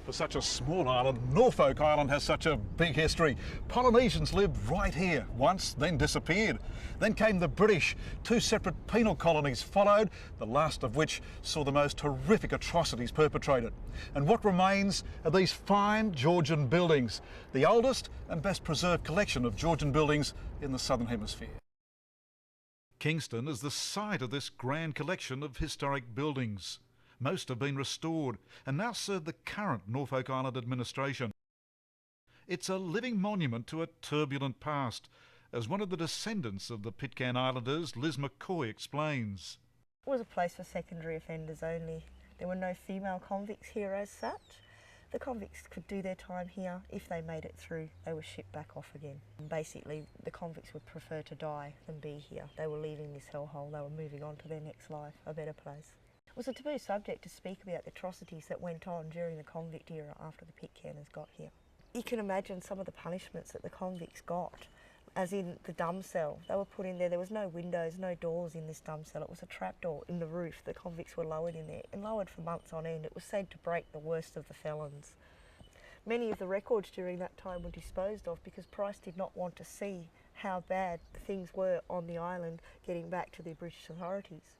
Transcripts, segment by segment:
For such a small island, Norfolk Island has such a big history. Polynesians lived right here once, then disappeared. Then came the British. 2 separate penal colonies followed, the last of which saw the most horrific atrocities perpetrated. And what remains are these fine Georgian buildings, the oldest and best preserved collection of Georgian buildings in the Southern Hemisphere. Kingston is the site of this grand collection of historic buildings. Most have been restored and now serve the current Norfolk Island administration. It's a living monument to a turbulent past, as one of the descendants of the Pitcairn Islanders, Liz McCoy, explains. It was a place for secondary offenders only. There were no female convicts here as such. The convicts could do their time here. If they made it through, they were shipped back off again. And basically, the convicts would prefer to die than be here. They were leaving this hellhole. They were moving on to their next life, a better place. It was a taboo subject to speak about the atrocities that went on during the convict era after the Pitcairners got here. You can imagine some of the punishments that the convicts got, as in the dumb cell. They were put in there was no windows, no doors in this dumb cell. It was a trapdoor in the roof. The convicts were lowered in there and lowered for months on end. It was said to break the worst of the felons. Many of the records during that time were disposed of because Price did not want to see how bad things were on the island getting back to the British authorities.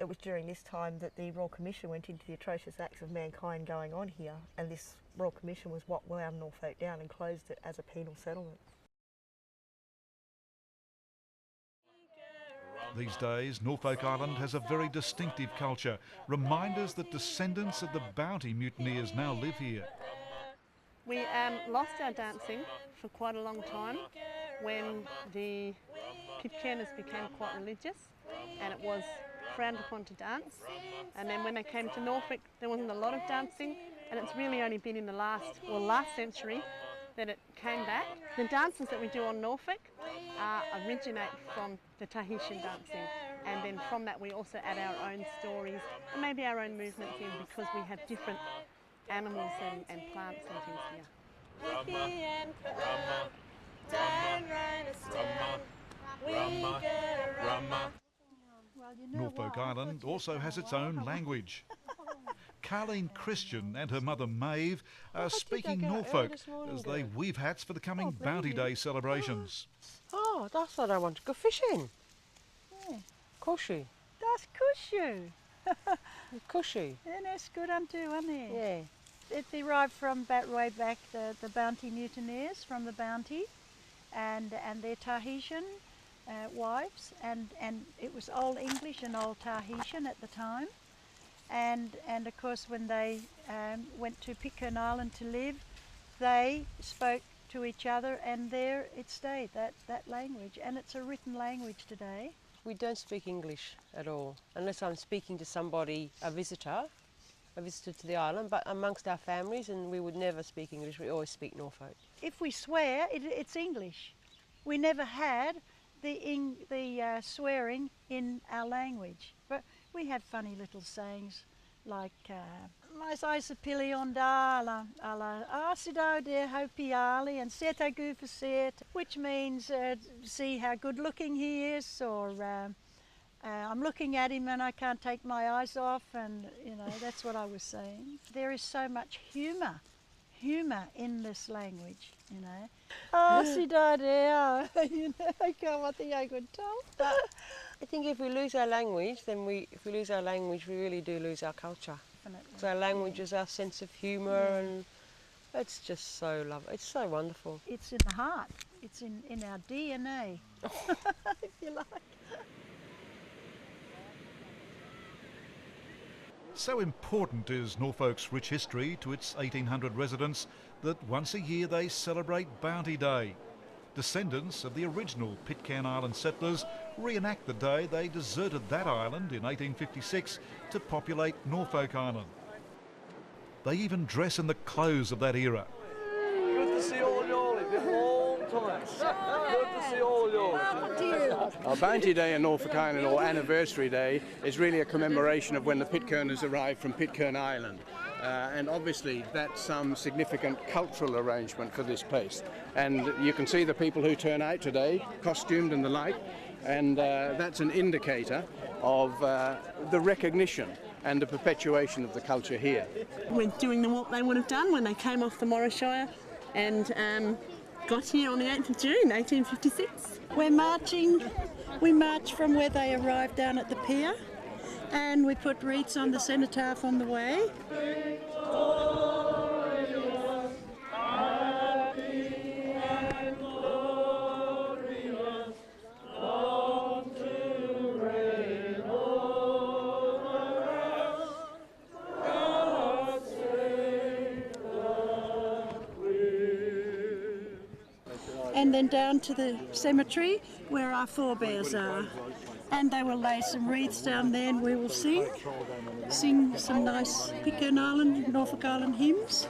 It was during this time that the Royal Commission went into the atrocious acts of mankind going on here, and this Royal Commission was what wound Norfolk down and closed it as a penal settlement. These days, Norfolk Island has a very distinctive culture, reminders that descendants of the Bounty mutineers now live here. We lost our dancing for quite a long time when the Pitcairners became quite religious and it was frowned upon to dance. And then when they came to Norfolk, there wasn't a lot of dancing, and it's really only been in the last century that it came back. The dances that we do on Norfolk originate from the Tahitian dancing, and then from that we also add our own stories and maybe our own movements in, because we have different animals and plants and things here. Norfolk Island also has its own language. Carleen Christian and her mother Maeve are speaking Norfolk as they weave hats for the coming Bounty Day celebrations. Oh, that's what I want to go fishing. Yeah. Cushy. That's cushy. Cushy. Yeah, that's good one too, isn't it? Yeah. It derived from way back the Bounty mutineers from the Bounty and their Tahitian wives, and it was Old English and Old Tahitian at the time. And of course when they went to Pitcairn Island to live, they spoke to each other, and there it stayed, that language, and it's a written language today. We don't speak English at all, unless I'm speaking to somebody, a visitor to the island, but amongst our families, and we would never speak English, we always speak Norfolk. If we swear, it's English. We never had the swearing in our language, but we have funny little sayings like Maisai on ala Asido de Hopiali and Seta Gufaset, which means see how good looking he is, or I'm looking at him and I can't take my eyes off, and you know, that's what I was saying. There is so much humour in this language, you know. Asido de, you know, I can't what the I could tell. But I think if we lose our language, then we really do lose our culture. Because our language is our sense of humour, and it's just so lovely. It's so wonderful. It's in the heart. It's in our DNA, if you like. So important is Norfolk's rich history to its 1,800 residents that once a year they celebrate Bounty Day. Descendants of the original Pitcairn Island settlers reenact the day they deserted that island in 1856 to populate Norfolk Island. They even dress in the clothes of that era. Good to see all y'all. It's been a long time. Good to see all y'all. Our Bounty Day in Norfolk Island, or Anniversary Day, is really a commemoration of when the Pitcairners arrived from Pitcairn Island. And obviously that's some significant cultural arrangement for this place. And you can see the people who turn out today, costumed and the like, and that's an indicator of the recognition and the perpetuation of the culture here. We're doing the walk they would have done when they came off the Morayshire and got here on the 8th of June 1856. We're marching. We march from where they arrived down at the pier, and we put wreaths on the cenotaph on the way. And then down to the cemetery where our forebears are. And they will lay some wreaths down there and we will sing some nice Pitcairn Island, Norfolk Island hymns.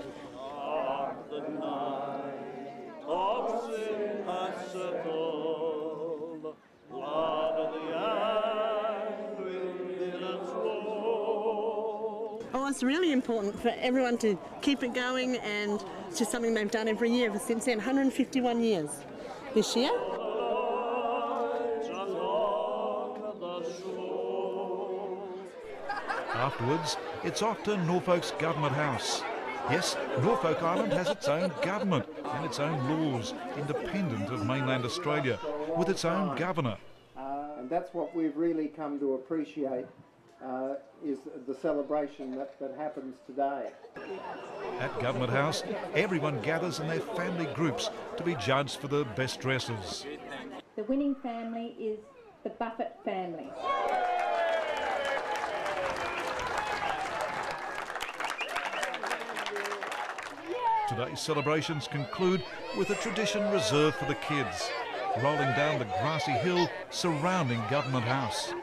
Oh, it's really important for everyone to keep it going, and it's just something they've done every year ever since then. 151 years this year. Afterwards, it's off to Norfolk's Government House. Yes, Norfolk Island has its own government and its own laws, independent of mainland Australia, with its own governor. And that's what we've really come to appreciate, is the celebration that happens today. At Government House, everyone gathers in their family groups to be judged for the best dresses. The winning family is the Buffett family. Today's celebrations conclude with a tradition reserved for the kids, rolling down the grassy hill surrounding Government House.